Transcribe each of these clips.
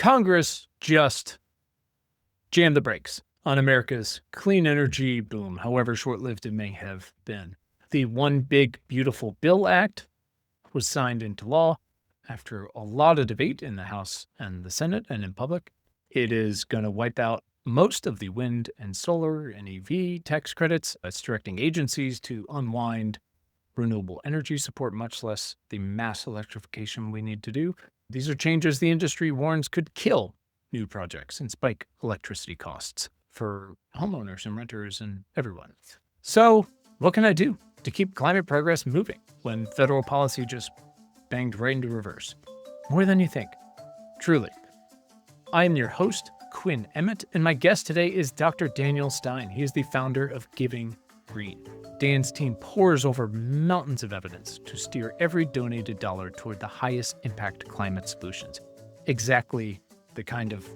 Congress just jammed the brakes on America's clean energy boom, however short-lived it may have been. The One Big Beautiful Bill Act was signed into law after a lot of debate in the House and the Senate and in public. It is going to wipe out most of the wind and solar and EV tax credits. It's directing agencies to unwind renewable energy support, much less the mass electrification we need to do. These are changes the industry warns could kill new projects and spike electricity costs for homeowners and renters and everyone. So what can I do to keep climate progress moving when federal policy just banged right into reverse? More than you think, truly. I am your host, Quinn Emmett, and my guest today is Dr. Daniel Stein. He is the founder of Giving Green. Dan's team pores over mountains of evidence to steer every donated dollar toward the highest impact climate solutions. Exactly the kind of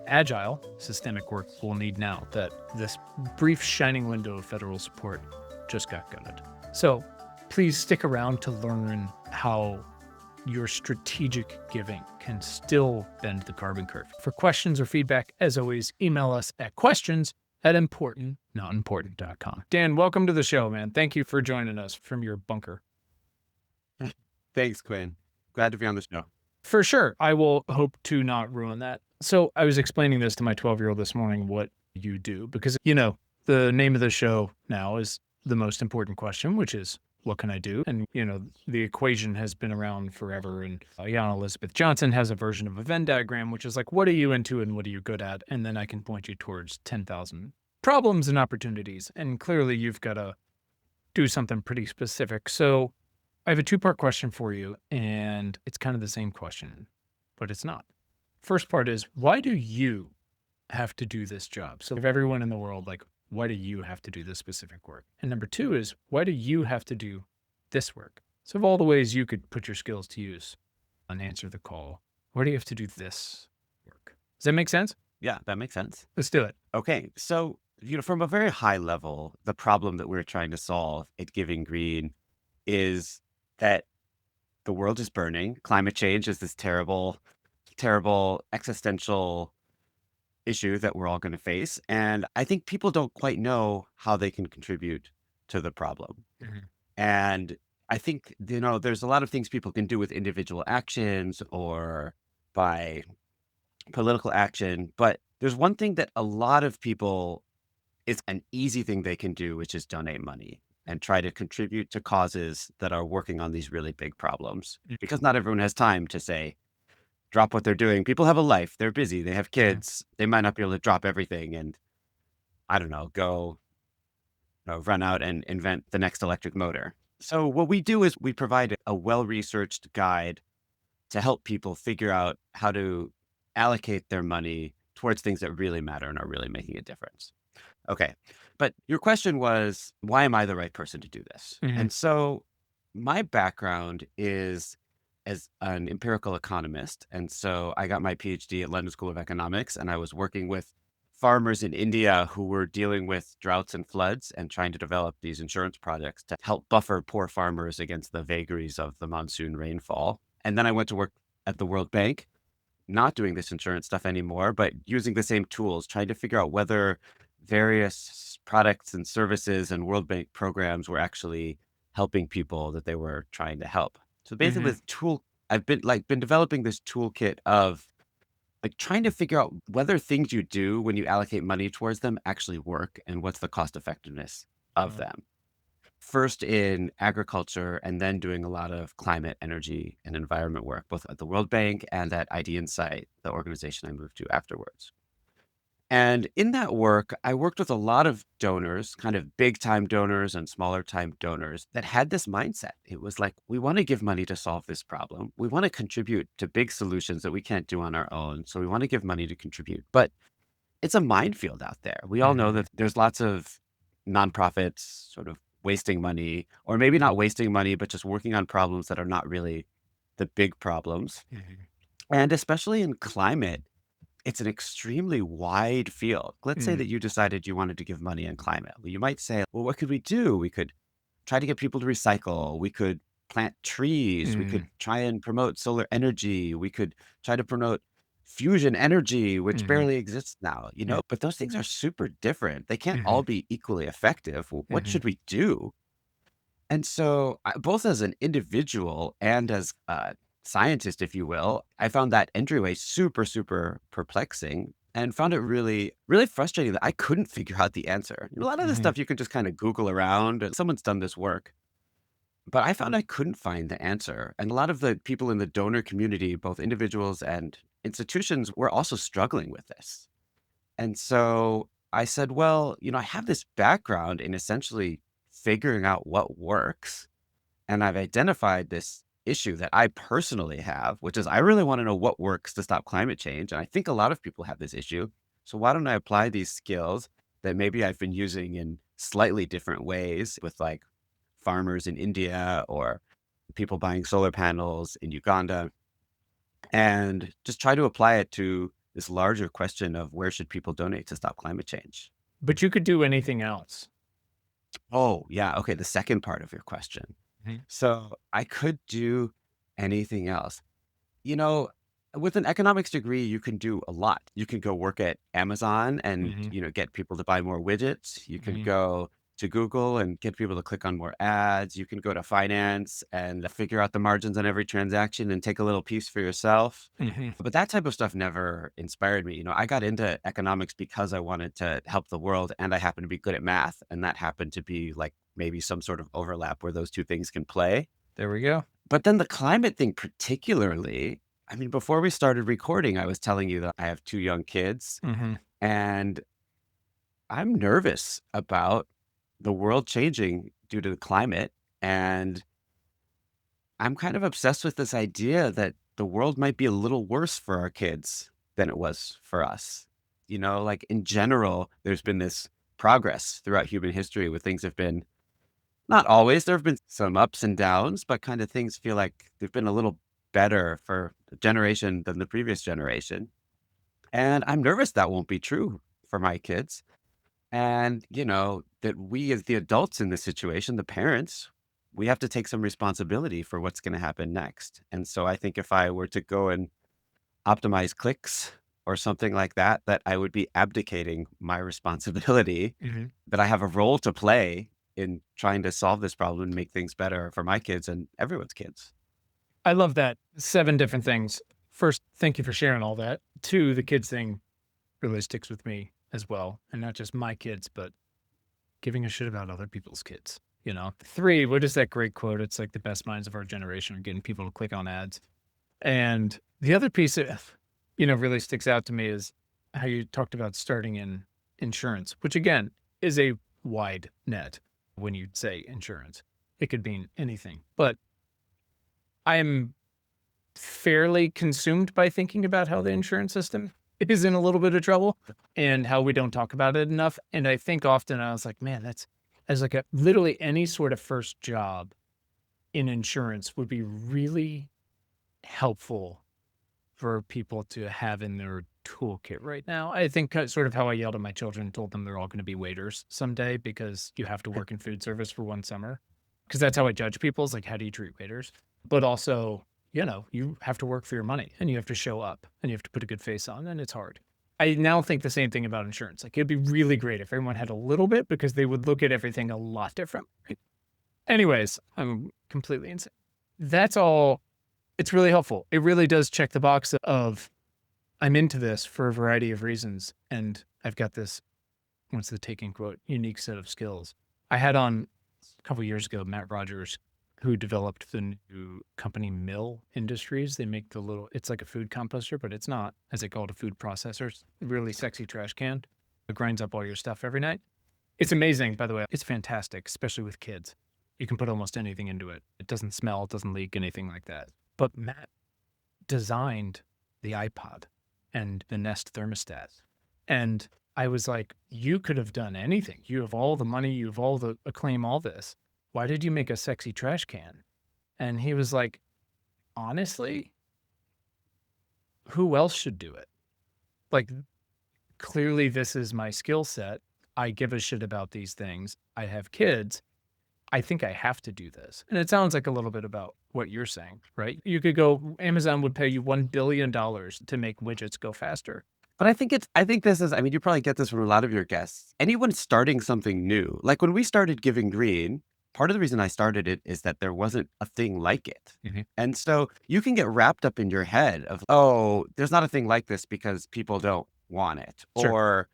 agile, systemic work we'll need now that this brief shining window of federal support just got gutted. So please stick around to learn how your strategic giving can still bend the carbon curve. For questions or feedback, as always, email us at questions@importantnotimportant.com. Dan, welcome to the show, man. Thank you for joining us from your bunker. Thanks, Quinn. Glad to be on the show. For sure. I will hope to not ruin that. So I was explaining this to my 12-year-old this morning, what you do, because, the name of the show now is the most important question, which is, what can I do? And, the equation has been around forever. And Jan Elizabeth Johnson has a version of a Venn diagram, which is like, what are you into and what are you good at? And then I can point you towards 10,000 problems and opportunities. And clearly you've got to do something pretty specific. So I have a two-part question for you, and it's kind of the same question, but it's not. First part is, why do you have to do this job? So if everyone in the world, why do you have to do this specific work? And number two is, why do you have to do this work? So of all the ways you could put your skills to use and answer the call, why do you have to do this work? Does that make sense? Yeah, that makes sense. Let's do it. Okay. So, from a very high level, the problem that we're trying to solve at Giving Green is that the world is burning. Climate change is this terrible, terrible existential issue that we're all going to face. And I think people don't quite know how they can contribute to the problem. Mhm. And I think, there's a lot of things people can do with individual actions or by political action. But there's one thing that a lot of people, it's an easy thing they can do, which is donate money and try to contribute to causes that are working on these really big problems. Mhm. Because not everyone has time to say, drop what they're doing. People have a life. They're busy. They have kids. They might not be able to drop everything and, I don't know, go run out and invent the next electric motor. So what we do is we provide a well-researched guide to help people figure out how to allocate their money towards things that really matter and are really making a difference. Okay. But your question was, why am I the right person to do this? Mhm. And so my background is as an empirical economist. And so I got my PhD at London School of Economics, and I was working with farmers in India who were dealing with droughts and floods and trying to develop these insurance projects to help buffer poor farmers against the vagaries of the monsoon rainfall. And then I went to work at the World Bank, not doing this insurance stuff anymore, but using the same tools, trying to figure out whether various products and services and World Bank programs were actually helping people that they were trying to help. So basically, Mhm. I've been developing this toolkit of trying to figure out whether things you do when you allocate money towards them actually work and what's the cost effectiveness of Uh, them. First in agriculture, and then doing a lot of climate, energy, and environment work, both at the World Bank and at ID Insight, the organization I moved to afterwards. And in that work, I worked with a lot of donors, kind of big time donors and smaller time donors that had this mindset. It was like, we want to give money to solve this problem. We want to contribute to big solutions that we can't do on our own. So we want to give money to contribute. But it's a minefield out there. We all know Mhm. that there's lots of nonprofits sort of wasting money, or maybe not wasting money, but just working on problems that are not really the big problems. Mhm. And especially in climate, it's an extremely wide field. Let's say Mm. that you decided you wanted to give money in climate. Well, you might say, well, what could we do? We could try to get people to recycle. We could plant trees. We could Mm. try and promote solar energy. We could try to promote fusion energy, which Hmm. barely exists now, Yeah. but those things are super different. They can't Hmm. all be equally effective. What Hmm. should we do? And so, both as an individual and as a scientist, if you will, I found that entryway super, super perplexing and found it really, really frustrating that I couldn't figure out the answer. A lot of this Hmm. stuff you can just kind of Google around, and someone's done this work. But I found I couldn't find the answer. And a lot of the people in the donor community, both individuals and institutions, were also struggling with this. And so I said, well, I have this background in essentially figuring out what works. And I've identified this issue that I personally have, which is I really want to know what works to stop climate change. And I think a lot of people have this issue. So why don't I apply these skills that maybe I've been using in slightly different ways with like farmers in India or people buying solar panels in Uganda, and just try to apply it to this larger question of where should people donate to stop climate change? But you could do anything else. Oh, yeah. Okay. The second part of your question. Mhm. So I could do anything else. You know, with an economics degree, you can do a lot. You can go work at Amazon and, Mhm. get people to buy more widgets. You can Mhm. go to Google and get people to click on more ads. You can go to finance and figure out the margins on every transaction and take a little piece for yourself. Mhm. But that type of stuff never inspired me. I got into economics because I wanted to help the world and I happen to be good at math. And that happened to be like maybe some sort of overlap where those two things can play. There we go. But then the climate thing particularly, I mean, before we started recording, I was telling you that I have 2 young kids, Mhm. and I'm nervous about the world changing due to the climate, and I'm kind of obsessed with this idea that the world might be a little worse for our kids than it was for us. Like, in general, there's been this progress throughout human history where things have been not always. There have been some ups and downs, but kind of things feel like they've been a little better for the generation than the previous generation. And I'm nervous that won't be true for my kids. And, that we as the adults in this situation, the parents, we have to take some responsibility for what's going to happen next. And so I think if I were to go and optimize clicks or something like that, that I would be abdicating my responsibility, Mhm. that I have a role to play in trying to solve this problem and make things better for my kids and everyone's kids. I love that. 7 different things. First, thank you for sharing all that. 2, the kids thing really sticks with me as well, and not just my kids, but giving a shit about other people's kids, 3, what is that great quote? It's like the best minds of our generation are getting people to click on ads. And the other piece that, really sticks out to me is how you talked about starting in insurance, which again is a wide net when you say insurance. It could mean anything. But I'm fairly consumed by thinking about how the insurance system is in a little bit of trouble and how we don't talk about it enough. And I think often I was like, man, that's as like a literally any sort of first job in insurance would be really helpful for people to have in their toolkit right now. I think sort of how I yelled at my children, told them they're all going to be waiters someday because you have to work in food service for one summer. Because that's how I judge people is like, how do you treat waiters? But also, you have to work for your money and you have to show up and you have to put a good face on, and it's hard. I now think the same thing about insurance. Like, it'd be really great if everyone had a little bit because they would look at everything a lot different. Anyways, I'm completely insane. That's all. It's really helpful. It really does check the box of I'm into this for a variety of reasons. And I've got this, what's the taking quote, unique set of skills. I had on a couple years ago Matt Rogers, who developed the new company Mill Industries. They make the little, it's like a food composter, but it's not, as they call it, a food processor. It's a really sexy trash can. It grinds up all your stuff every night. It's amazing, by the way. It's fantastic, especially with kids. You can put almost anything into it. It doesn't smell, it doesn't leak, anything like that. But Matt designed the iPod and the Nest thermostat. And I was like, you could have done anything. You have all the money, you have all the acclaim, all this. Why did you make a sexy trash can? And he was like, honestly, who else should do it? Like, clearly, this is my skill set. I give a shit about these things. I have kids. I think I have to do this. And it sounds like a little bit about what you're saying, right? You could go, Amazon would pay you $1 billion to make widgets go faster. But I think this is, I mean, you probably get this from a lot of your guests. Anyone starting something new, like when we started Giving Green, part of the reason I started it is that there wasn't a thing like it. Mhm. And so you can get wrapped up in your head of, oh, there's not a thing like this because people don't want it. Sure. Or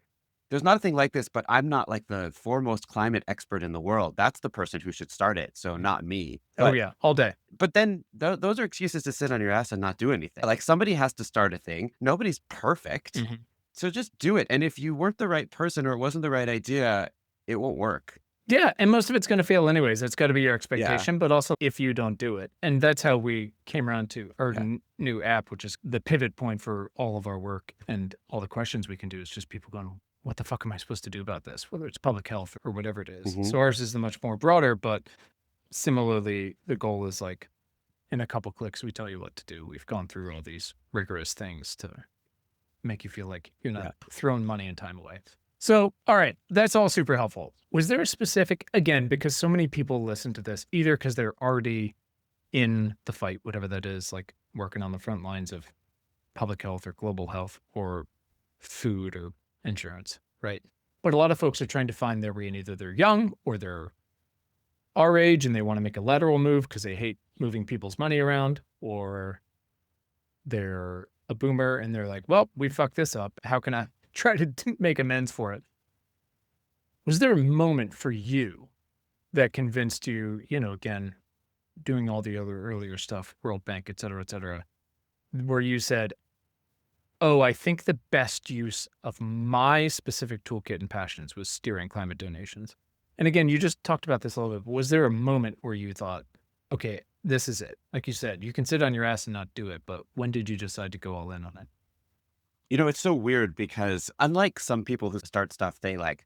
there's not a thing like this, but I'm not like the foremost climate expert in the world. That's the person who should start it. So Mhm. not me. Oh, yeah, all day. But then those are excuses to sit on your ass and not do anything. Like somebody has to start a thing. Nobody's perfect. Mhm. So just do it. And if you weren't the right person or it wasn't the right idea, it won't work. Yeah, and most of it's gonna fail anyways. That's gotta be your Yeah. expectation, but also if you don't do it. And that's how we came around to our Yeah. new app, which is the pivot point for all of our work and all the questions we can do is just people going, "What the fuck am I supposed to do about this?" Whether it's public health or whatever it is. Hmm. So ours is the much more broader, but similarly, the goal is like in a couple clicks, we tell you what to do. We've gone through all these rigorous things to make you feel like you're Yeah. not throwing money and time away. So, all right, that's all super helpful. Was there a specific, again, because so many people listen to this, either because they're already in the fight, whatever that is, like working on the front lines of public health or global health or food or insurance, right? But a lot of folks are trying to find their way in either they're young or they're our age and they want to make a lateral move because they hate moving people's money around, or they're a boomer and they're like, well, we fucked this up. How can I try to make amends for it? Was there a moment for you that convinced you, again, doing all the other earlier stuff, World Bank, et cetera, where you said, oh, I think the best use of my specific toolkit and passions was steering climate donations? And again, you just talked about this a little bit, but was there a moment where you thought, okay, this is it? Like you said, you can sit on your ass and not do it, but when did you decide to go all in on it? You know, it's so weird because unlike some people who start stuff, they like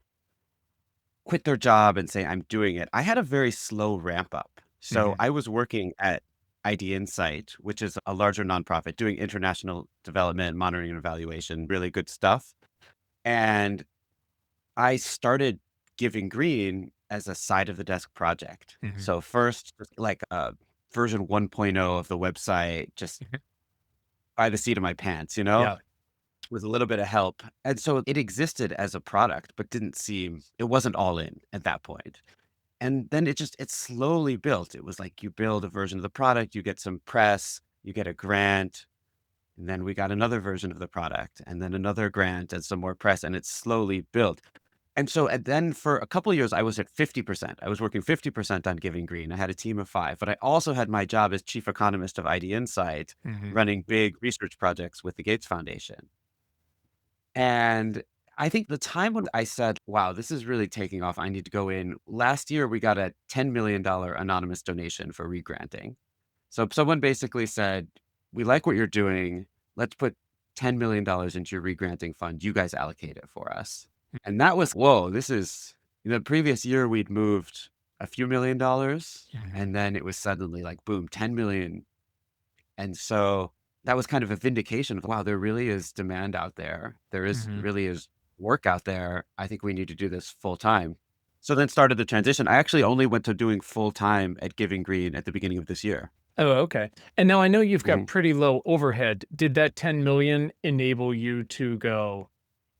quit their job and say, I'm doing it. I had a very slow ramp up. So Hmm. I was working at ID Insight, which is a larger nonprofit doing international development, monitoring and evaluation, really good stuff. And I started Giving Green as a side of the desk project. Hmm. So first, just like version 1.0 of the website, just by the seat of my pants, Yeah. with a little bit of help. And so it existed as a product, but it wasn't all in at that point. And then it slowly built. It was like you build a version of the product, you get some press, you get a grant, and then we got another version of the product, and then another grant and some more press, and it slowly built. And then for a couple of years, I was at 50%. I was working 50% on Giving Green. I had a team of 5, but I also had my job as chief economist of ID Insight, Hmm. running big research projects with the Gates Foundation. And I think the time when I said, wow, this is really taking off, I need to go in. Last year, we got a $10 million anonymous donation for regranting. So someone basically said, we like what you're doing. Let's put $10 million into your regranting fund. You guys allocate it for us. And that was, whoa, this is, the previous year we'd moved a few $1 million. Hmm. And then it was suddenly like, boom, 10 million. And so that was kind of a vindication of, wow, there really is demand out there. There is Hmm. really is work out there. I think we need to do this full time. So then started the transition. I actually only went to doing full time at Giving Green at the beginning of this year. Oh, okay. And now I know you've got Mhm. pretty low overhead. Did that 10 million enable you to go,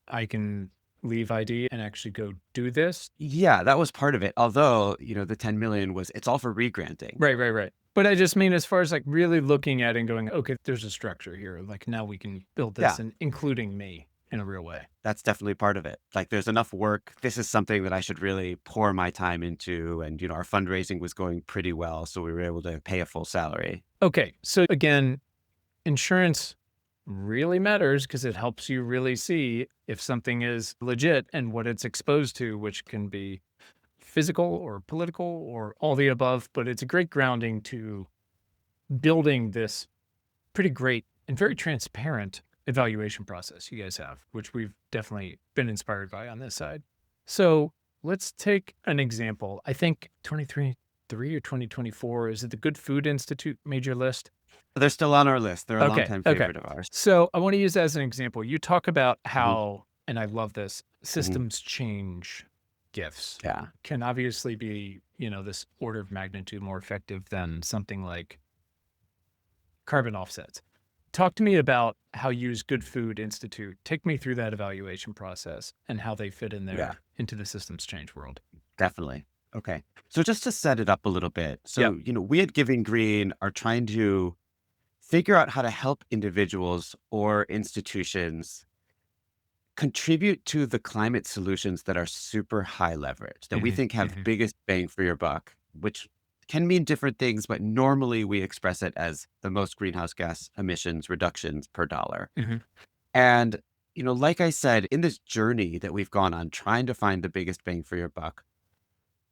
I can leave ID and actually go do this? Yeah, that was part of it. Although, the 10 million it's all for regranting. Right, right, right. But I just mean as far as like really looking at it and going, okay, there's a structure here. Like now we can build this Yeah, and including me in a real way. that's definitely part of it. Like there's enough work. This is something that I should really pour my time into. And, our fundraising was going pretty well. So we were able to pay a full salary. Okay. So again, insurance really matters because it helps you really see if something is legit and what it's exposed to, which can be physical or political or all the above. But it's a great grounding to building this pretty great and very transparent evaluation process you guys have, which we've definitely been inspired by on this side. So let's take an example. I think 2023 or 2024, is it the Good Food Institute made your list? They're still on our list. They're a Okay. longtime Okay. favorite of ours. So I want to use that as an example. You talk about Mhm, how, and I love this, mhm. systems change gifts Yeah. can obviously be, this order of magnitude more effective than something like carbon offsets. Talk to me about how you use Good Food Institute. Take me through that evaluation process and how they fit in Yeah, there into the systems change world. definitely. Okay. So just to set it up a little bit. Yep. So, we at Giving Green are trying to figure out how to help individuals or institutions contribute to the climate solutions that are super high leverage, that we Hmm. think have Hmm. biggest bang for your buck, which can mean different things, but normally we express it as the most greenhouse gas emissions reductions per dollar. Hmm. And, like I said, in this journey that we've gone on trying to find the biggest bang for your buck,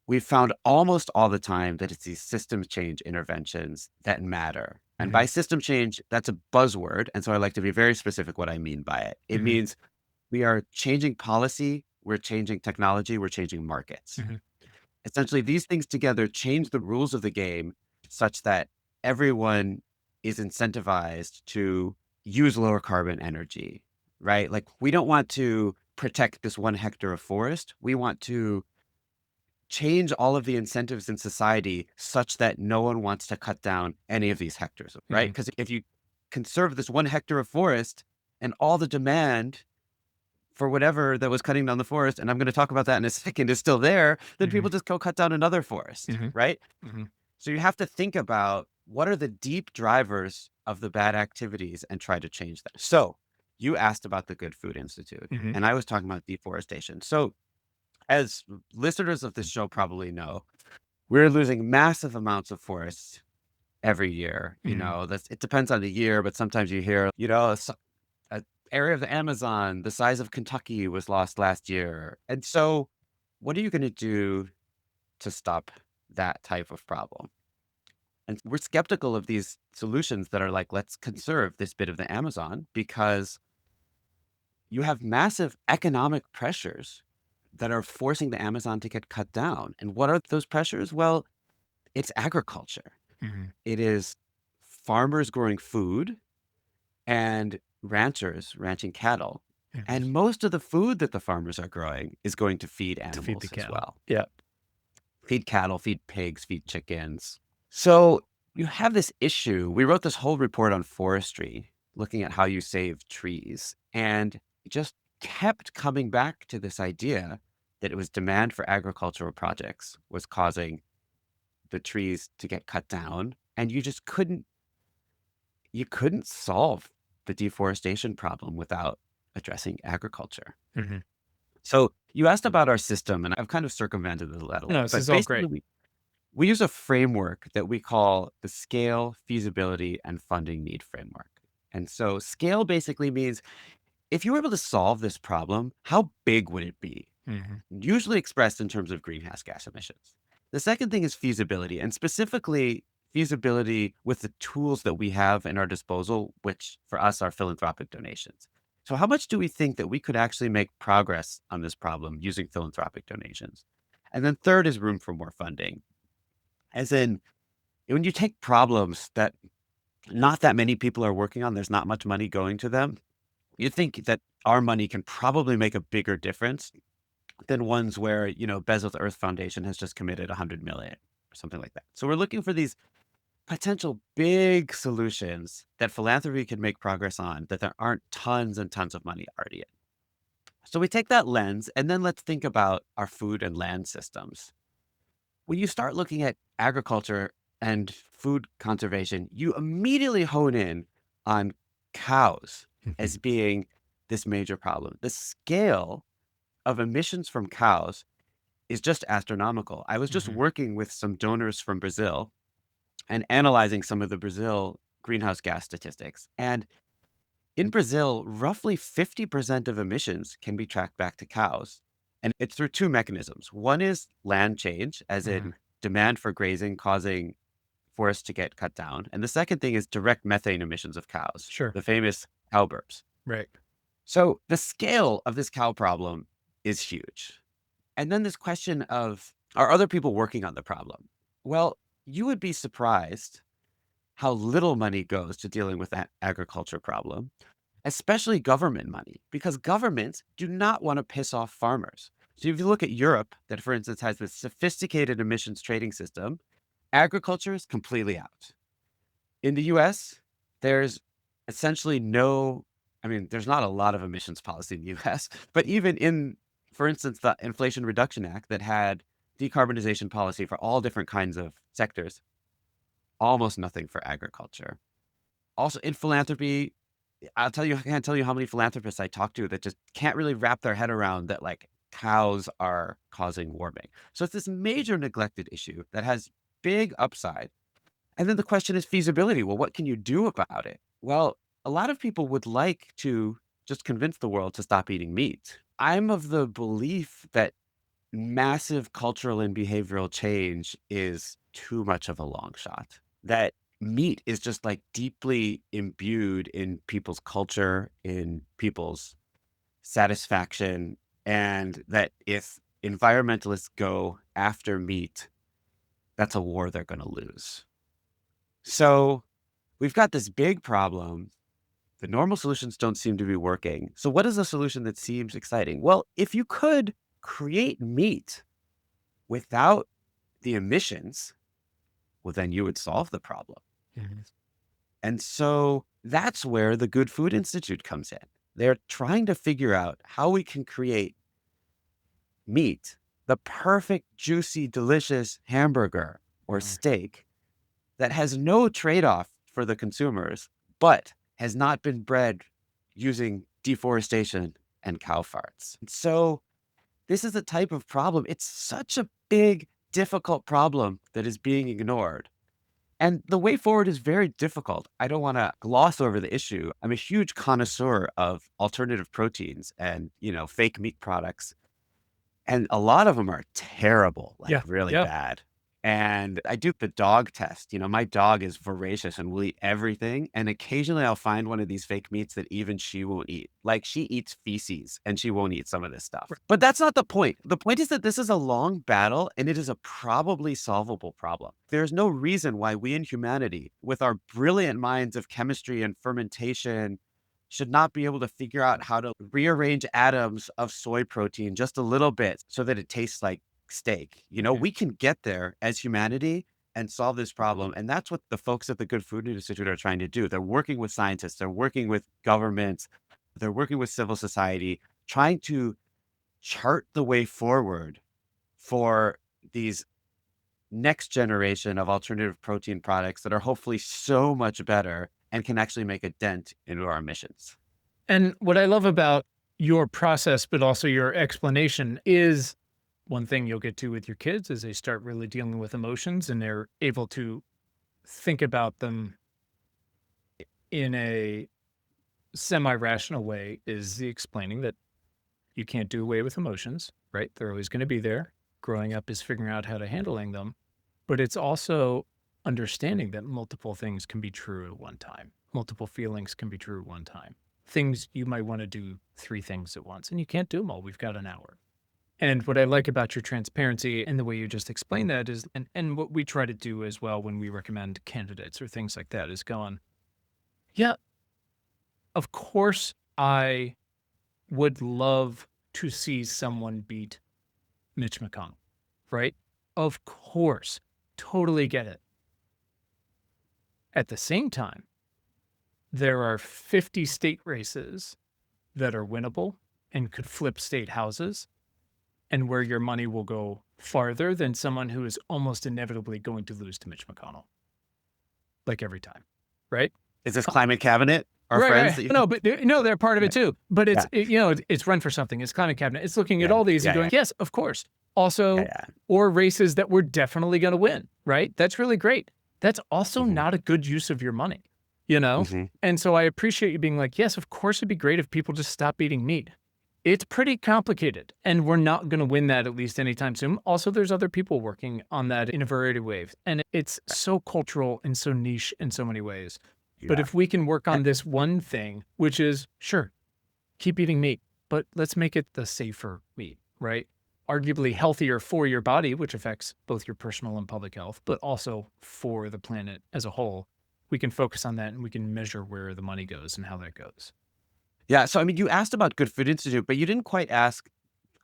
we've found almost all the time that it's these system change interventions that matter. And Hmm. by system change, that's a buzzword. And so I like to be very specific what I mean by it. It Hmm. means we are changing policy, we're changing technology, we're changing markets. Hmm. Essentially, these things together change the rules of the game such that everyone is incentivized to use lower carbon energy, right? Like, we don't want to protect this 1 hectare of forest. We want to change all of the incentives in society such that no one wants to cut down any of these hectares, right? Hmm. Because if you conserve this 1 hectare of forest and all the demand for whatever that was cutting down the forest, and I'm going to talk about that in a second, is still there, then Hmm. people just go cut down another forest, Hmm. right? Hmm. So you have to think about what are the deep drivers of the bad activities and try to change them. So you asked about the Good Food Institute, Hmm. and I was talking about deforestation. So as listeners of this show probably know, we're losing massive amounts of forests every year. Hmm. It depends on the year, but sometimes you hear, a area of the Amazon the size of Kentucky was lost last year. And so what are you going to do to stop that type of problem? And we're skeptical of these solutions that are like, let's conserve this bit of the Amazon because you have massive economic pressures that are forcing the Amazon to get cut down. And what are those pressures? Well, it's agriculture. Hmm. It is farmers growing food and ranchers ranching cattle. Hmm. And most of the food that the farmers are growing is going to feed To feed the animals as cattle. well. Yeah. Feed cattle, feed pigs, feed chickens. So you have this issue. We wrote this whole report on forestry, looking at how you save trees, and it just kept coming back to this idea that it was demand for agricultural projects was causing the trees to get cut down, and you couldn't solve the deforestation problem without addressing agriculture. Hmm. So you asked about our system, and I've kind of circumvented that a No, little, this but is all basically great. we use a framework that we call the scale, feasibility, and funding need framework. And so scale basically means if you were able to solve this problem, how big would it be? Hmm. Usually expressed in terms of greenhouse gas emissions. The second thing is feasibility, and specifically feasibility with the tools that we have in our disposal, which for us are philanthropic donations. So, how much do we think that we could actually make progress on this problem using philanthropic donations? And then third is room for more funding, as in when you take problems that not that many people are working on, there's not much money going to them. You think that our money can probably make a bigger difference than ones where, Bezos Earth Foundation has just committed 100 million or something like that. So we're looking for these potential big solutions that philanthropy can make progress on that there aren't tons and tons of money already in. So we take that lens and then let's think about our food and land systems. When you start looking at agriculture and food conservation, you immediately hone in on cows Hmm. as being this major problem. The scale of emissions from cows is just astronomical. I was just Hmm. working with some donors from Brazil and analyzing some of the Brazil greenhouse gas statistics. And in Brazil, roughly 50% of emissions can be tracked back to cows. And it's through two mechanisms. One is land change, as Hmm. in demand for grazing causing forests to get cut down. And the second thing is direct methane emissions of cows, Sure. the famous cow burps. Right. So the scale of this cow problem is huge. And then this question of, are other people working on the problem? Well, you would be surprised how little money goes to dealing with that agriculture problem, especially government money, because governments do not want to piss off farmers. So if you look at Europe, that for instance has this sophisticated emissions trading system, agriculture is completely out. In the US, there's essentially no, I mean, there's not a lot of emissions policy in the US, but even in, for instance, the Inflation Reduction Act that had decarbonization policy for all different kinds of sectors, almost nothing for agriculture. Also in philanthropy, I can't tell you how many philanthropists I talk to that just can't really wrap their head around that like cows are causing warming. So it's this major neglected issue that has big upside. And then the question is feasibility. Well, what can you do about it? Well, a lot of people would like to just convince the world to stop eating meat. I'm of the belief that massive cultural and behavioral change is too much of a long shot. That meat is just like deeply imbued in people's culture, in people's satisfaction, and that if environmentalists go after meat, that's a war they're going to lose. So we've got this big problem. The normal solutions don't seem to be working. So what is a solution that seems exciting? Well, if you could create meat without the emissions, well, then you would solve the problem. Mhm. And so that's where the Good Food Institute comes in. They're trying to figure out how we can create meat, the perfect, juicy, delicious hamburger or Mm. steak that has no trade-off for the consumers, but has not been bred using deforestation and cow farts. So this is a type of problem. It's such a big, difficult problem that is being ignored. And the way forward is very difficult. I don't want to gloss over the issue. I'm a huge connoisseur of alternative proteins and, fake meat products. And a lot of them are terrible, like Yeah. really Yeah. bad. And I do the dog test. My dog is voracious and will eat everything. And occasionally I'll find one of these fake meats that even she won't eat. Like she eats feces and she won't eat some of this stuff. But that's not the point. The point is that this is a long battle and it is a probably solvable problem. There's no reason why we in humanity, with our brilliant minds of chemistry and fermentation, should not be able to figure out how to rearrange atoms of soy protein just a little bit so that it tastes like steak. Okay. We can get there as humanity and solve this problem. And that's what the folks at the Good Food Institute are trying to do. They're working with scientists, they're working with governments, they're working with civil society, trying to chart the way forward for these next generation of alternative protein products that are hopefully so much better and can actually make a dent into our emissions. And what I love about your process, but also your explanation, is one thing you'll get to with your kids as they start really dealing with emotions and they're able to think about them in a semi-rational way is the explaining that you can't do away with emotions, right? They're always going to be there. Growing up is figuring out how to handling them, but it's also understanding that multiple things can be true at one time. Multiple feelings can be true at one time. Things you might want to do 3 things at once, and you can't do them all. We've got an hour. And what I like about your transparency and the way you just explained that is, and what we try to do as well when we recommend candidates or things like that is going, yeah, of course, I would love to see someone beat Mitch McConnell, right? Of course, totally get it. At the same time, there are 50 state races that are winnable and could flip state houses, and where your money will go farther than someone who is almost inevitably going to lose to Mitch McConnell, like every time, right? Is this climate cabinet? Our Right, friends right. that you No, but no, they're part of yeah, it too. But yeah, it's run for something. It's climate cabinet. It's looking at yeah, all these and yeah, going, yeah, yes, of course. yeah, Also, yeah. or races that we're definitely going to win, right? That's really great. That's also Mhm, not a good use of your money, you know? mhm. And so I appreciate you being like, yes, of course it'd be great if people just stop eating meat. It's pretty complicated, and we're not going to win that at least anytime soon. Also, there's other people working on that in a variety of ways, and it's so cultural and so niche in so many ways. But Yeah. if we can work And on this one thing, which is, sure, keep eating meat, but let's make it the safer meat, right? Arguably healthier for your body, which affects both your personal and public health, but also for the planet as a whole. We can focus on that and we can measure where the money goes and how that goes. yeah, so I mean, you asked about Good Food Institute, but you didn't quite ask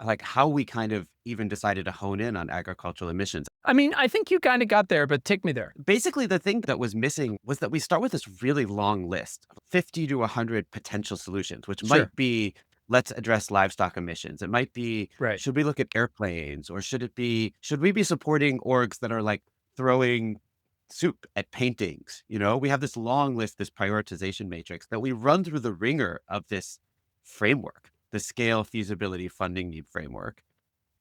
like how we kind of even decided to hone in on agricultural emissions. I mean, I think you kind of got there, but take me there. Basically, the thing that was missing was that we start with this really long list, 50 to 100 potential solutions, which Sure. might be, let's address livestock emissions. It might be, Right. should we look at airplanes, or should we be supporting orgs that are like throwing soup at paintings? We have this long list, this prioritization matrix that we run through the ringer of this framework, the scale, feasibility, funding need framework,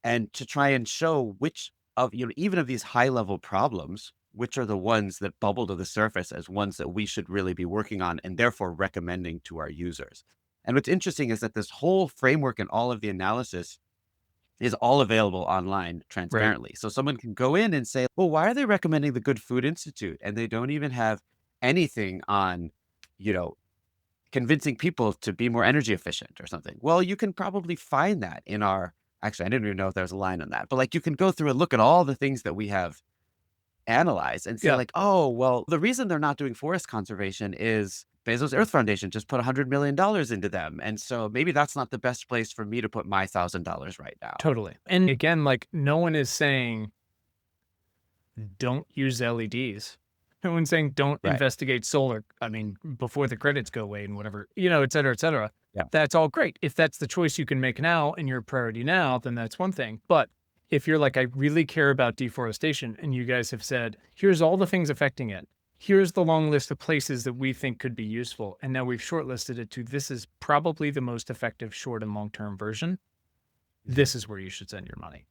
and to try and show which of, even of these high level problems, which are the ones that bubble to the surface as ones that we should really be working on and therefore recommending to our users. And what's interesting is that this whole framework and all of the analysis is all available online Right. transparently. So someone can go in and say, well, why are they recommending the Good Food Institute? And they don't even have anything on, you know, convincing people to be more energy efficient or something. Well, you can probably find that in our, actually, I didn't even know if there was a line on that, but like you can go through and look at all the things that we have analyzed and say Yeah. like, oh, well, the reason they're not doing forest conservation is Bezos Earth Foundation just put $100 million into them. And so maybe that's not the best place for me to put my $1,000 right now. Totally. And again, like no one is saying don't use LEDs. No one's saying don't Right. investigate solar. I mean, before the credits go away and whatever, et cetera, et cetera. Yeah. That's all great. If that's the choice you can make now and your priority now, then that's one thing. But if you're like, I really care about deforestation, and you guys have said, here's all the things affecting it. Here's the long list of places that we think could be useful. And now we've shortlisted it to this is probably the most effective short and long term version. This is where you should send your money.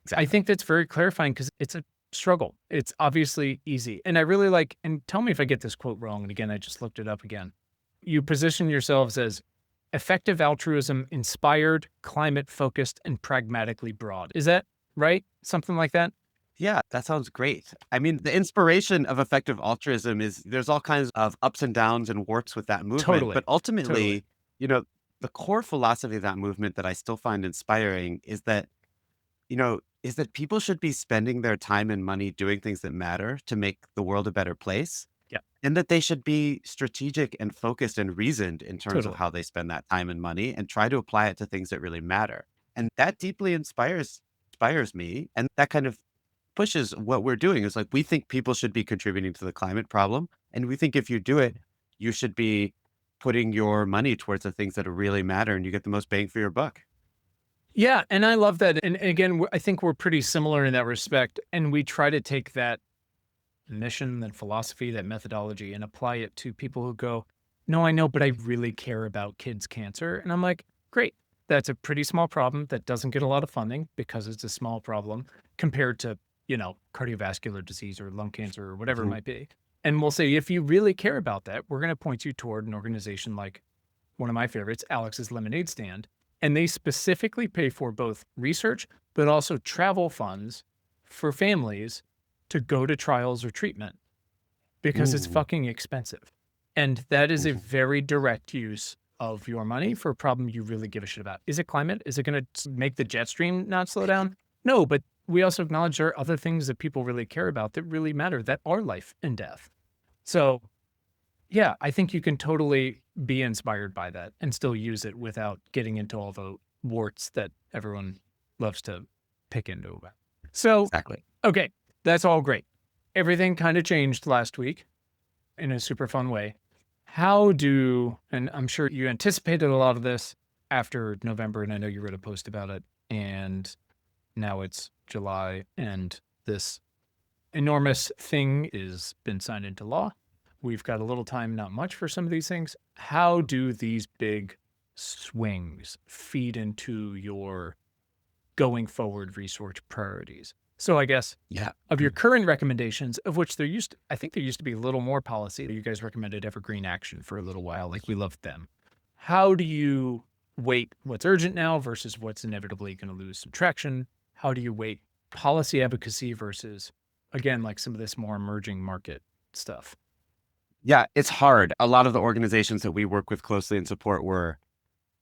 Exactly. I think that's very clarifying because it's a struggle. It's obviously easy. And I really like, and tell me if I get this quote wrong. And again, I just looked it up again. You position yourselves as effective altruism, inspired, climate focused, and pragmatically broad. Is that right? Something like that? Yeah, that sounds great. I mean, the inspiration of effective altruism is there's all kinds of ups and downs and warts with that movement. Totally. But Totally. ultimately, you know, the core philosophy of that movement that I still find inspiring is that people should be spending their time and money doing things that matter to make the world a better place. Yeah, And that they should be strategic and focused and reasoned in terms of totally. how they spend that time and money and try to apply it to things that really matter. And that deeply inspires me. And that kind of pushes what we're doing. Is like, we think people should be contributing to the climate problem. And we think if you do it, you should be putting your money towards the things that really matter and you get the most bang for your buck. Yeah. And I love that. And again, I think we're pretty similar in that respect. And we try to take that mission, that philosophy, that methodology, and apply it to people who go, no, I know, but I really care about kids' cancer. And I'm like, great. That's a pretty small problem that doesn't get a lot of funding because it's a small problem compared to, cardiovascular disease or lung cancer or whatever it Mhm. might be. And we'll say, if you really care about that, we're going to point you toward an organization like one of my favorites, Alex's Lemonade Stand. And they specifically pay for both research, but also travel funds for families to go to trials or treatment because it's Ooh. fucking expensive. And that is a Mhm. very direct use of your money for a problem you really give a shit about. Is it climate? Is it going to make the jet stream not slow down? No, but we also acknowledge there are other things that people really care about that really matter, that are life and death. So, yeah, I think you can totally be inspired by that and still use it without getting into all the warts that everyone loves to pick into about. So, Exactly. okay, that's all great. Everything kind of changed last week in a super fun way. And I'm sure you anticipated a lot of this after November, and I know you wrote a post about it, and now it's July, and this enormous thing is been signed into law. We've got a little time, not much for some of these things. How do these big swings feed into your going forward research priorities? So I guess Yeah. of your current recommendations, of which I think there used to be a little more policy. You guys recommended evergreen action for a little while, like we loved them. How do you weight what's urgent now versus what's inevitably going to lose some traction? How do you weight policy advocacy versus, again, like some of this more emerging market stuff? Yeah, it's hard. A lot of the organizations that we work with closely and support were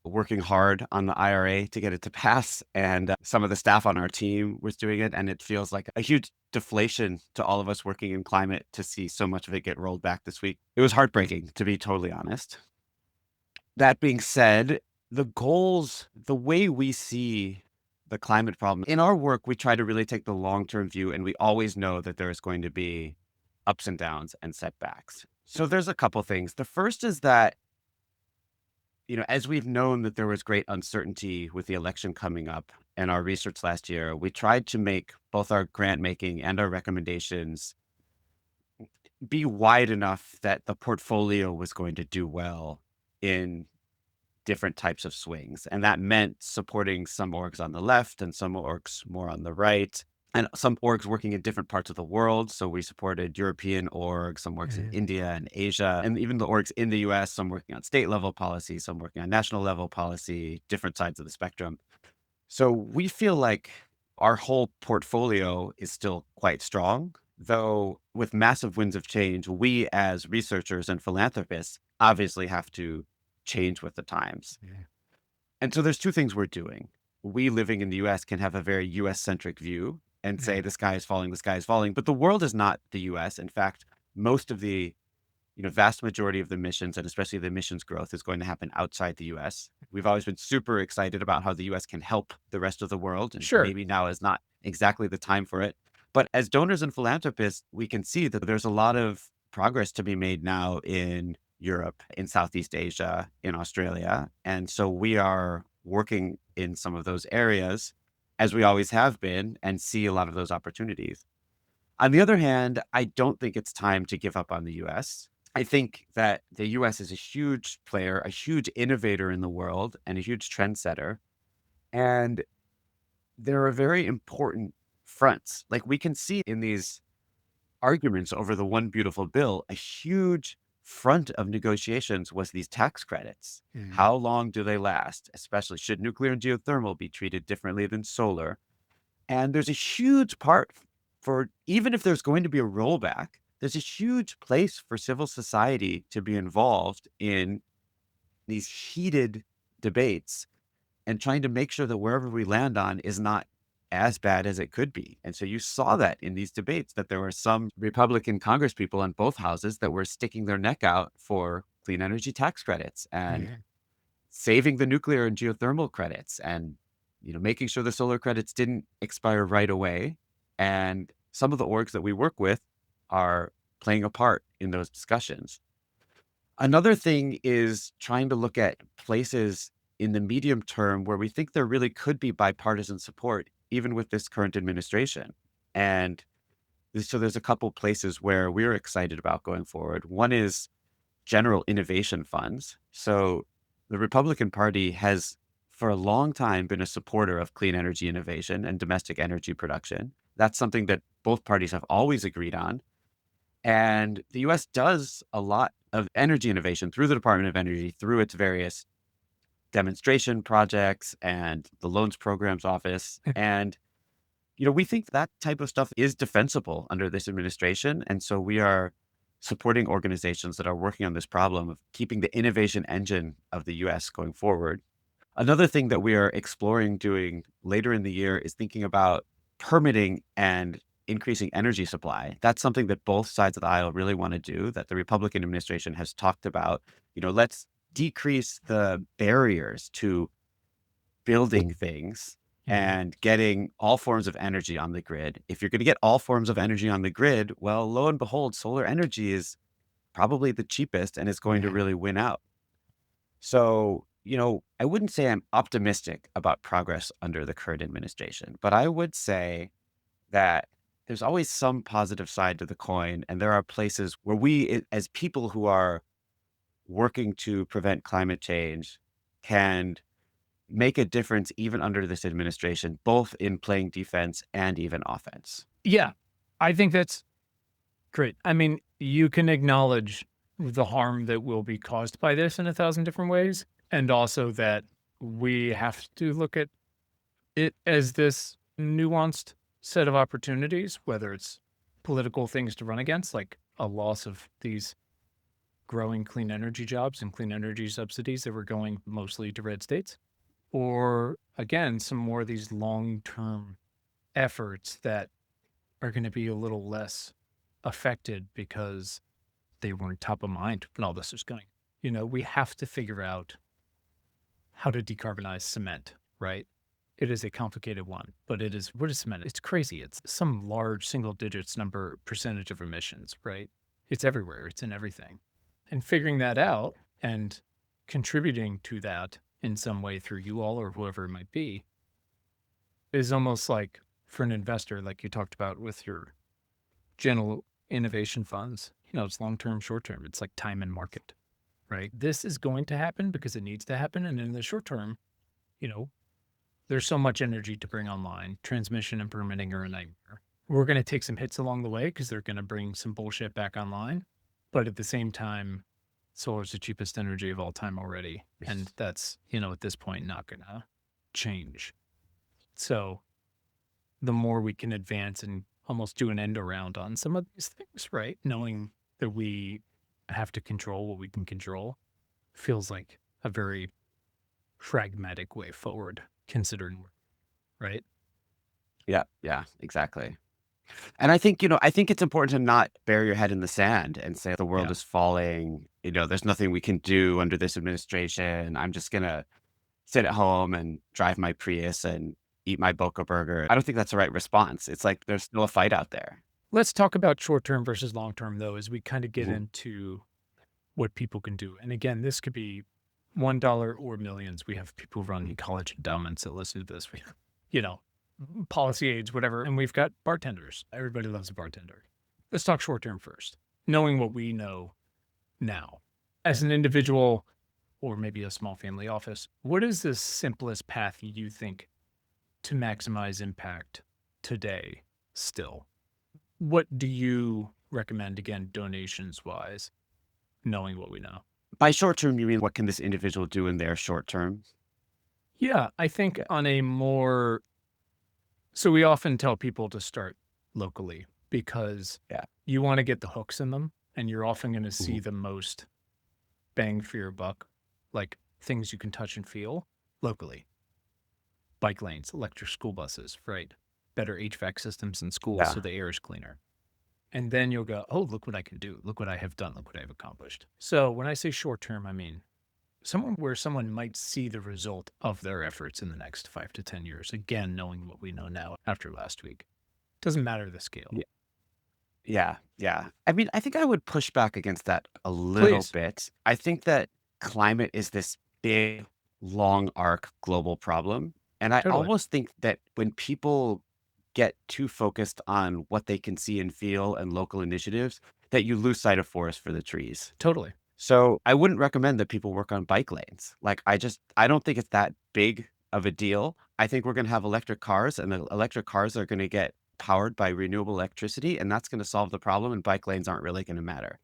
working hard on the IRA to get it to pass. And some of the staff on our team was doing it. And it feels like a huge deflation to all of us working in climate to see so much of it get rolled back this week. It was heartbreaking, to be totally honest. That being said, the goals, the way we see the climate problem. In our work, we try to really take the long-term view, and we always know that there is going to be ups and downs and setbacks. So there's a couple things. The first is that, as we've known that there was great uncertainty with the election coming up and our research last year, we tried to make both our grant making and our recommendations be wide enough that the portfolio was going to do well in different types of swings. And that meant supporting some orgs on the left and some orgs more on the right, and some orgs working in different parts of the world. So we supported European orgs, some orgs in Mhm. India and Asia, and even the orgs in the US, some working on state level policy, some working on national level policy, different sides of the spectrum. So we feel like our whole portfolio is still quite strong, though with massive winds of change, we as researchers and philanthropists obviously have to change with the times. Yeah. And so there's two things we're doing. We living in the US can have a very US centric view and say Mhm. the sky is falling, the sky is falling, but the world is not the US. In fact, most of the vast majority of the missions and especially the missions growth is going to happen outside the US. We've always been super excited about how the US can help the rest of the world, and Sure. maybe now is not exactly the time for it. But as donors and philanthropists, we can see that there's a lot of progress to be made now in Europe, in Southeast Asia, in Australia. And so we are working in some of those areas as we always have been and see a lot of those opportunities. On the other hand, I don't think it's time to give up on the US. I think that the US is a huge player, a huge innovator in the world, and a huge trendsetter. And there are very important fronts. Like we can see in these arguments over the one beautiful bill, a huge front of negotiations was these tax credits. Mhm. How long do they last? Especially should nuclear and geothermal be treated differently than solar? And there's a huge part for, even if there's going to be a rollback, there's a huge place for civil society to be involved in these heated debates and trying to make sure that wherever we land on is not as bad as it could be. And so you saw that in these debates that there were some Republican congresspeople on both houses that were sticking their neck out for clean energy tax credits and Mhm. saving the nuclear and geothermal credits and making sure the solar credits didn't expire right away. And some of the orgs that we work with are playing a part in those discussions. Another thing is trying to look at places in the medium term where we think there really could be bipartisan support, even with this current administration. And so there's a couple places where we're excited about going forward. One is general innovation funds. So the Republican Party has, for a long time, been a supporter of clean energy innovation and domestic energy production. That's something that both parties have always agreed on. And the US does a lot of energy innovation through the Department of Energy, through its various demonstration projects and the Loans Programs Office. And, we think that type of stuff is defensible under this administration. And so we are supporting organizations that are working on this problem of keeping the innovation engine of the US going forward. Another thing that we are exploring doing later in the year is thinking about permitting and increasing energy supply. That's something that both sides of the aisle really want to do, that the Republican administration has talked about. Let's decrease the barriers to building things Mhm. and getting all forms of energy on the grid. If you're going to get all forms of energy on the grid, well, lo and behold, solar energy is probably the cheapest and is going to Yeah. really win out. So, I wouldn't say I'm optimistic about progress under the current administration, but I would say that there's always some positive side to the coin. And there are places where as people who are working to prevent climate change, can make a difference even under this administration, both in playing defense and even offense. Yeah. I think that's great. I mean, you can acknowledge the harm that will be caused by this in a thousand different ways, and also that we have to look at it as this nuanced set of opportunities, whether it's political things to run against, like a loss of these growing clean energy jobs and clean energy subsidies that were going mostly to red states, or again, some more of these long term efforts that are going to be a little less affected because they weren't top of mind when all this was going. We have to figure out how to decarbonize cement, right? It is a complicated one, but it is what is cement? It's crazy. It's some large single digits number percentage of emissions, right? It's everywhere. It's in everything. And figuring that out and contributing to that in some way through you all or whoever it might be is almost like for an investor, like you talked about with your general innovation funds, it's long term, short term. It's like time and market, right? This is going to happen because it needs to happen. And in the short term, you know, there's so much energy to bring online. Transmission and permitting are a nightmare. We're going to take some hits along the way because they're going to bring some bullshit back online. But at the same time, solar is the cheapest energy of all time already. And that's, at this point, not going to change. So the more we can advance and almost do an end around on some of these things, right? Knowing that we have to control what we can control feels like a very pragmatic way forward, considering, right? Yeah, yeah, exactly. And I think it's important to not bury your head in the sand and say the world Yeah. is falling. There's nothing we can do under this administration. I'm just gonna sit at home and drive my Prius and eat my Boca burger. I don't think that's the right response. It's like there's still a fight out there. Let's talk about short term versus long term, though, as we kind of get Mhm. into what people can do. And again, this could be $1 or millions. We have people running college endowments that listen to this. We, you know, policy aids, whatever. And we've got bartenders. Everybody loves a bartender. Let's talk short term first. Knowing what we know now, as an individual or maybe a small family office, what is the simplest path you think to maximize impact today still? What do you recommend, again, donations wise, knowing what we know? By short term, you mean what can this individual do in their short term? Yeah, I think Yeah. on a more, so we often tell people to start locally because Yeah. you want to get the hooks in them and you're often going to see Mhm. the most bang for your buck, like things you can touch and feel locally. Bike lanes, electric school buses, right? Better HVAC systems in schools Yeah. so the air is cleaner. And then you'll go, oh, look what I can do. Look what I have done. Look what I've accomplished. So when I say short term, I mean someone where someone might see the result of their efforts in the next 5 to 10 years. Again, knowing what we know now after last week. Doesn't matter the scale. Yeah. Yeah. Yeah. I mean, I think I would push back against that a little Please. bit. I think that climate is this big, long arc global problem. And I Totally. almost think that when people get too focused on what they can see and feel and local initiatives, that you lose sight of forest for the trees. Totally. So I wouldn't recommend that people work on bike lanes. Like, I don't think it's that big of a deal. I think we're going to have electric cars, and the electric cars are going to get powered by renewable electricity, and that's going to solve the problem. And bike lanes aren't really going to matter.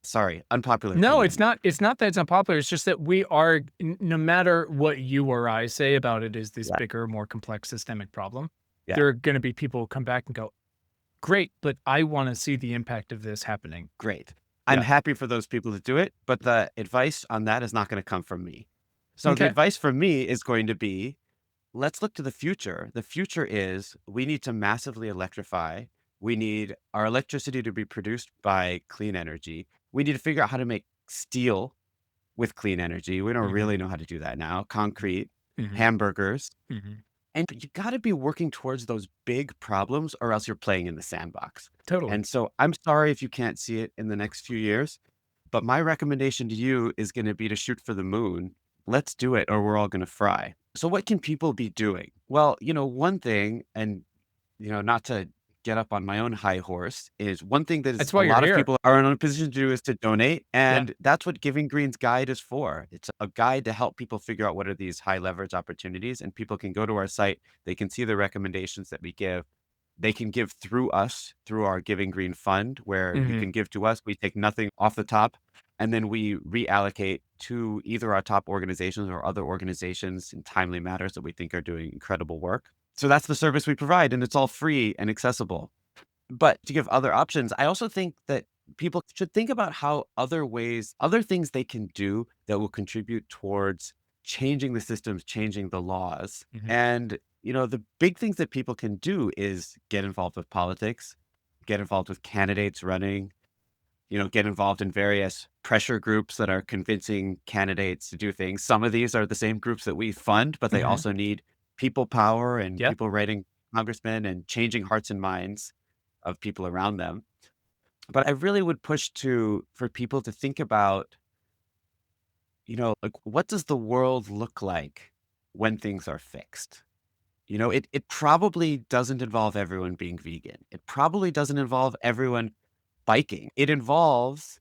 Sorry, unpopular No, it's opinion. not. It's not that it's unpopular. It's just that we are, no matter what you or I say about it, is this Yeah, bigger, more complex systemic problem. yeah, There are going to be people who come back and go, great, but I want to see the impact of this happening. great. I'm Yeah. happy for those people to do it, but the advice on that is not going to come from me. So the Okay. advice from me is going to be, let's look to the future. The future is we need to massively electrify. We need our electricity to be produced by clean energy. We need to figure out how to make steel with clean energy. We don't Hmm. really know how to do that now. Concrete, Hmm. hamburgers. Hmm. And you got to be working towards those big problems or else you're playing in the sandbox. Totally. And so I'm sorry if you can't see it in the next few years, but my recommendation to you is going to be to shoot for the moon. Let's do it or we're all going to fry. So what can people be doing? Well, one thing, and not to get up on my own high horse, is one thing that is That's a why you're lot of here. people are in a position to do is to donate. Yeah. And that's what Giving Green's guide is for. It's a guide to help people figure out what are these high leverage opportunities. And people can go to our site, they can see the recommendations that we give. They can give through us, through our Giving Green fund, where you Hmm. can give to us. We take nothing off the top. And then we reallocate to either our top organizations or other organizations in timely matters that we think are doing incredible work. So that's the service we provide, and it's all free and accessible. But to give other options, I also think that people should think about how other things they can do that will contribute towards changing the systems, changing the laws. Hmm. And, the big things that people can do is get involved with politics, get involved with candidates running, get involved in various pressure groups that are convincing candidates to do things. Some of these are the same groups that we fund, but they Hmm. also need people power and Yeah. people writing congressmen and changing hearts and minds of people around them. But I really would push to for people to think about, like what does the world look like when things are fixed? It probably doesn't involve everyone being vegan. It probably doesn't involve everyone biking. It involves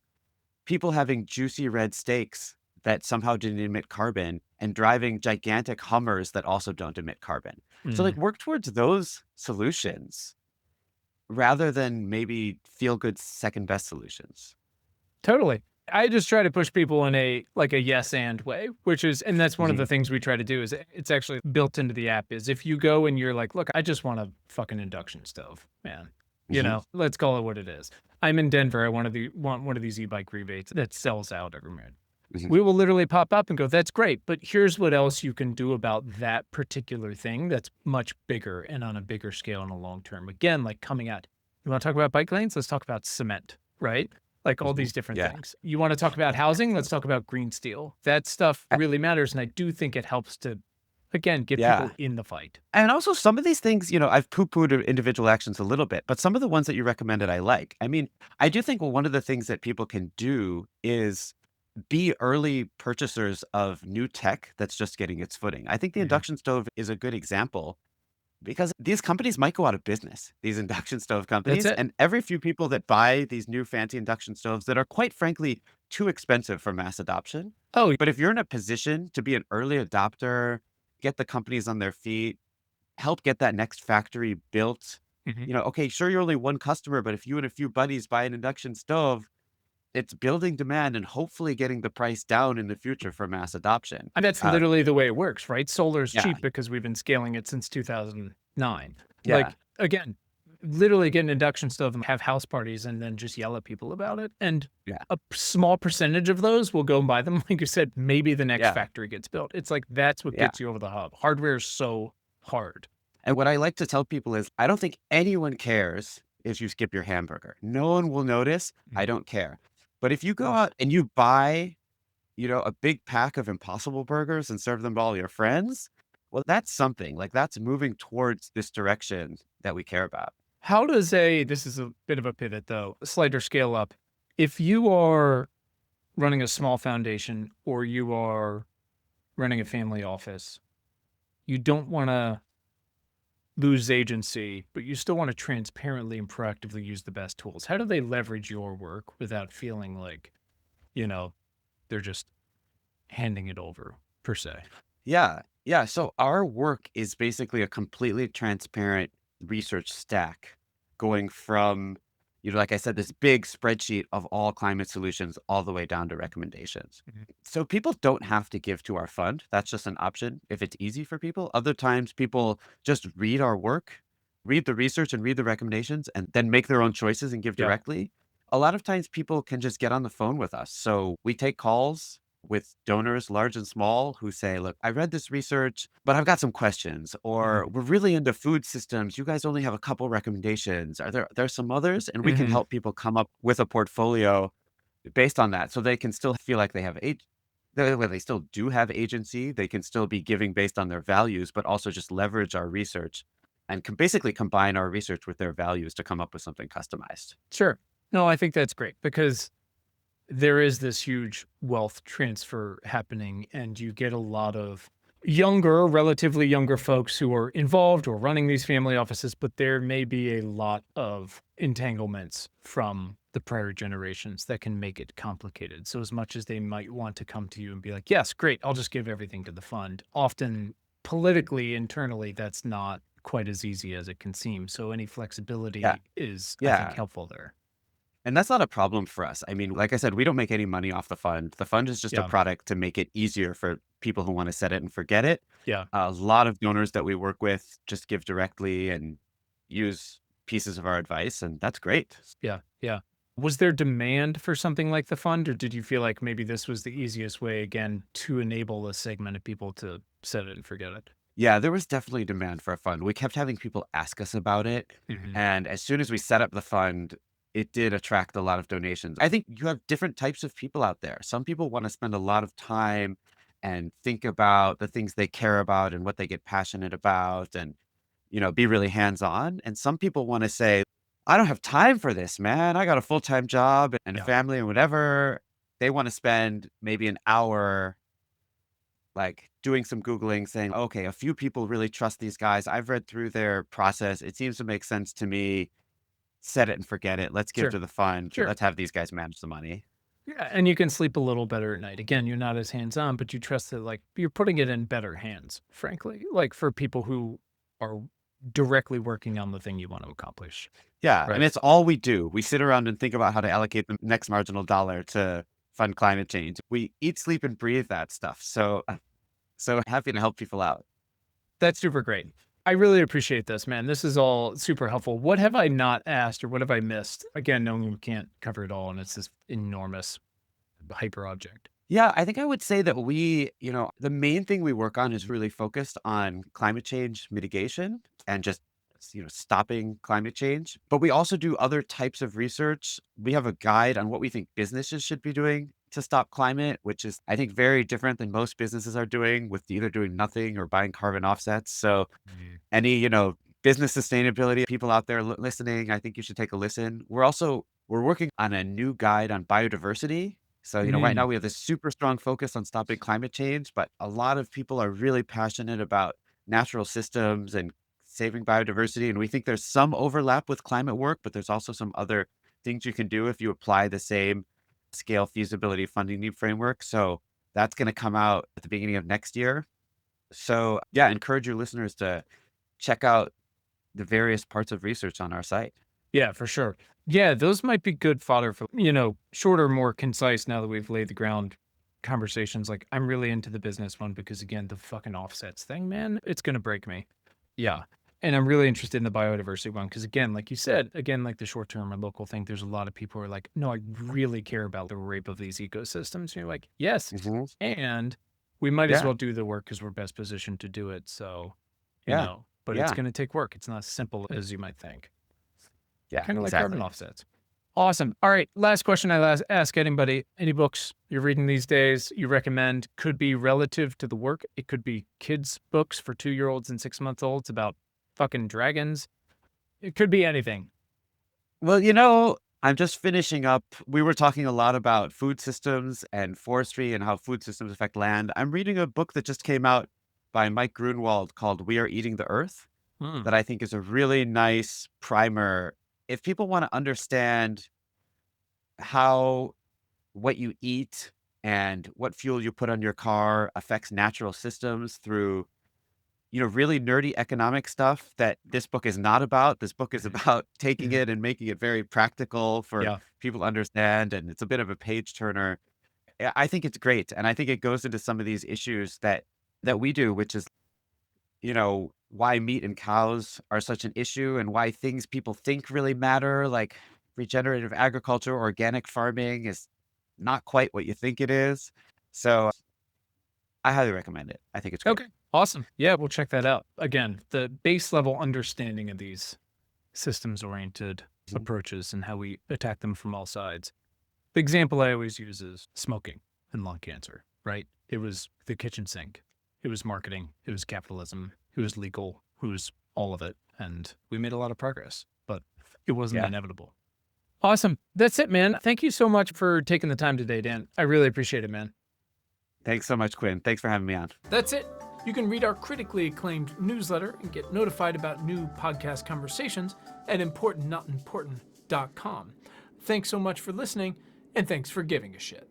people having juicy red steaks that somehow didn't emit carbon and driving gigantic Hummers that also don't emit carbon. So Mm, like work towards those solutions rather than maybe feel good second best solutions. totally. I just try to push people in a like a yes and way, which is, and that's one of the Mhm, things we try to do is it's actually built into the app is if you go and you're like, look, I just want a fucking induction stove, man. mhm, Let's call it what it is. I'm in Denver. I want one of these e-bike rebates that sells out every minute. mhm. We will literally pop up and go, that's great, but here's what else you can do about that particular thing that's much bigger and on a bigger scale in the long term. Again, like coming out, you want to talk about bike lanes? Let's talk about cement, right? Like all Mhm. these different Yeah. things. You want to talk about housing? Let's talk about green steel. That stuff A really matters. And I do think it helps to, again, get yeah. people in the fight. And also some of these things, I've poo-pooed individual actions a little bit, but some of the ones that you recommended I like. I mean, I do think one of the things that people can do is be early purchasers of new tech that's just getting its footing. I think the Mhm. induction stove is a good example because these companies might go out of business, these induction stove That's companies, it. and every few people that buy these new fancy induction stoves that are quite frankly too expensive for mass adoption. Oh, But if you're in a position to be an early adopter, get the companies on their feet, help get that next factory built, mhm. okay, sure, you're only one customer, but if you and a few buddies buy an induction stove, it's building demand and hopefully getting the price down in the future for mass adoption. And that's literally the way it works, right? Solar is Yeah, cheap because we've been scaling it since 2009. yeah, Like, again, literally get an induction stove and have house parties and then just yell at people about it. And yeah, a small percentage of those will go and buy them. Like you said, maybe the next yeah, factory gets built. It's like that's what yeah. gets you over the hub. Hardware is so hard. And what I like to tell people is I don't think anyone cares if you skip your hamburger. No one will notice. I Mhm. don't care. But if you go out and you buy, a big pack of Impossible Burgers and serve them to all your friends, well, that's something. Like that's moving towards this direction that we care about. How does this is a bit of a pivot though, a slighter scale up. If you are running a small foundation or you are running a family office, you don't want to lose agency, but you still want to transparently and proactively use the best tools. How do they leverage your work without feeling like, you know, they're just handing it over per se? Yeah. Yeah. So our work is basically a completely transparent research stack going from, like I said, this big spreadsheet of all climate solutions all the way down to recommendations. Mhm. So people don't have to give to our fund. That's just an option if it's easy for people. Other times people just read our work, read the research and read the recommendations and then make their own choices and give Yeah. directly. A lot of times people can just get on the phone with us. So we take calls with donors, large and small, who say, look, I read this research, but I've got some questions, or Mhm. we're really into food systems. You guys only have a couple recommendations. Are there some others? And we can Mhm. help people come up with a portfolio based on that. So they can still feel like they have they still do have agency. They can still be giving based on their values, but also just leverage our research and can basically combine our research with their values to come up with something customized. Sure. No, I think that's great because there is this huge wealth transfer happening, and you get a lot of younger, relatively younger folks who are involved or running these family offices, but there may be a lot of entanglements from the prior generations that can make it complicated. So, as much as they might want to come to you and be like, yes, great, I'll just give everything to the fund, often politically, internally, that's not quite as easy as it can seem. So, any Yeah. flexibility is, I think, Yeah. helpful there. And that's not a problem for us. I mean, like I said, we don't make any money off the fund. The fund is just a Yeah. product to make it easier for people who want to set it and forget it. Yeah. A lot of donors that we work with just give directly and use pieces of our advice, and that's great. Yeah, yeah. Was there demand for something like the fund, or did you feel like maybe this was the easiest way, again, to enable a segment of people to set it and forget it? Yeah, there was definitely demand for a fund. We kept having people ask us about it. Mhm. And as soon as we set up the fund, it did attract a lot of donations. I think you have different types of people out there. Some people want to spend a lot of time and think about the things they care about and what they get passionate about and, be really hands-on. And some people want to say, I don't have time for this, man. I got a full-time job and a Yeah. family and whatever. They want to spend maybe an hour like doing some Googling saying, okay, a few people really trust these guys. I've read through their process. It seems to make sense to me. Set it and forget it. Let's give Sure. to the fund. Sure. Let's have these guys manage the money. Yeah, and you can sleep a little better at night. Again, you're not as hands-on, but you trust that like you're putting it in better hands, frankly. Like for people who are directly working on the thing you want to accomplish. Yeah. And Right. it's all we do. We sit around and think about how to allocate the next marginal dollar to fund climate change. We eat, sleep, and breathe that stuff. So happy to help people out. That's super great. I really appreciate this, man. This is all super helpful. What have I not asked or what have I missed? Again, knowing we can't cover it all and it's this enormous hyper object. Yeah, I think I would say that the main thing we work on is really focused on climate change mitigation and just, stopping climate change. But we also do other types of research. We have a guide on what we think businesses should be doing to stop climate, which is, I think, very different than most businesses are doing with either doing nothing or buying carbon offsets. So any, business sustainability people out there listening, I think you should take a listen. We're working on a new guide on biodiversity. So, right now Mm, we have this super strong focus on stopping climate change, but a lot of people are really passionate about natural systems and saving biodiversity. And we think there's some overlap with climate work, but there's also some other things you can do if you apply the same scale feasibility funding need framework. So that's going to come out at the beginning of next year. So yeah, encourage your listeners to check out the various parts of research on our site. yeah, for sure. Yeah, those might be good fodder for, shorter, more concise now that we've laid the ground conversations. Like I'm really into the business one because again, the fucking offsets thing, man, it's gonna break me. Yeah. And I'm really interested in the biodiversity one because again, like you said, again, like the short term or local thing, there's a lot of people who are like, no, I really care about the rape of these ecosystems. And you're like, yes. Mhm. And we might as Yeah, well do the work because we're best positioned to do it. So, yeah, but it's yeah, gonna take work. It's not as simple as you might think. yeah, Kind of like carbon exactly. offsets. Awesome. All right. Last question ask anybody. Any books you're reading these days you recommend? Could be relative to the work. It could be kids' books for 2-year-olds and 6-month-olds about fucking dragons. It could be anything. Well, I'm just finishing up. We were talking a lot about food systems and forestry and how food systems affect land. I'm reading a book that just came out by Mike Grunwald called We Are Eating the Earth Hmm. that I think is a really nice primer. If people want to understand how what you eat and what fuel you put on your car affects natural systems through really nerdy economic stuff that this book is not about. This book is about taking it and making it very practical for Yeah. people to understand. And it's a bit of a page turner. I think it's great. And I think it goes into some of these issues that we do, which is, why meat and cows are such an issue and why things people think really matter, like regenerative agriculture, organic farming is not quite what you think it is. So I highly recommend it. I think it's great. Okay. Awesome. Yeah, we'll check that out. Again, the base level understanding of these systems oriented Mhm. approaches and how we attack them from all sides. The example I always use is smoking and lung cancer, right? It was the kitchen sink. It was marketing. It was capitalism. It was legal. It was all of it. And we made a lot of progress, but it wasn't Yeah. inevitable. Awesome. That's it, man. Thank you so much for taking the time today, Dan. I really appreciate it, man. Thanks so much, Quinn. Thanks for having me on. That's it. You can read our critically acclaimed newsletter and get notified about new podcast conversations at importantnotimportant.com. Thanks so much for listening, and thanks for giving a shit.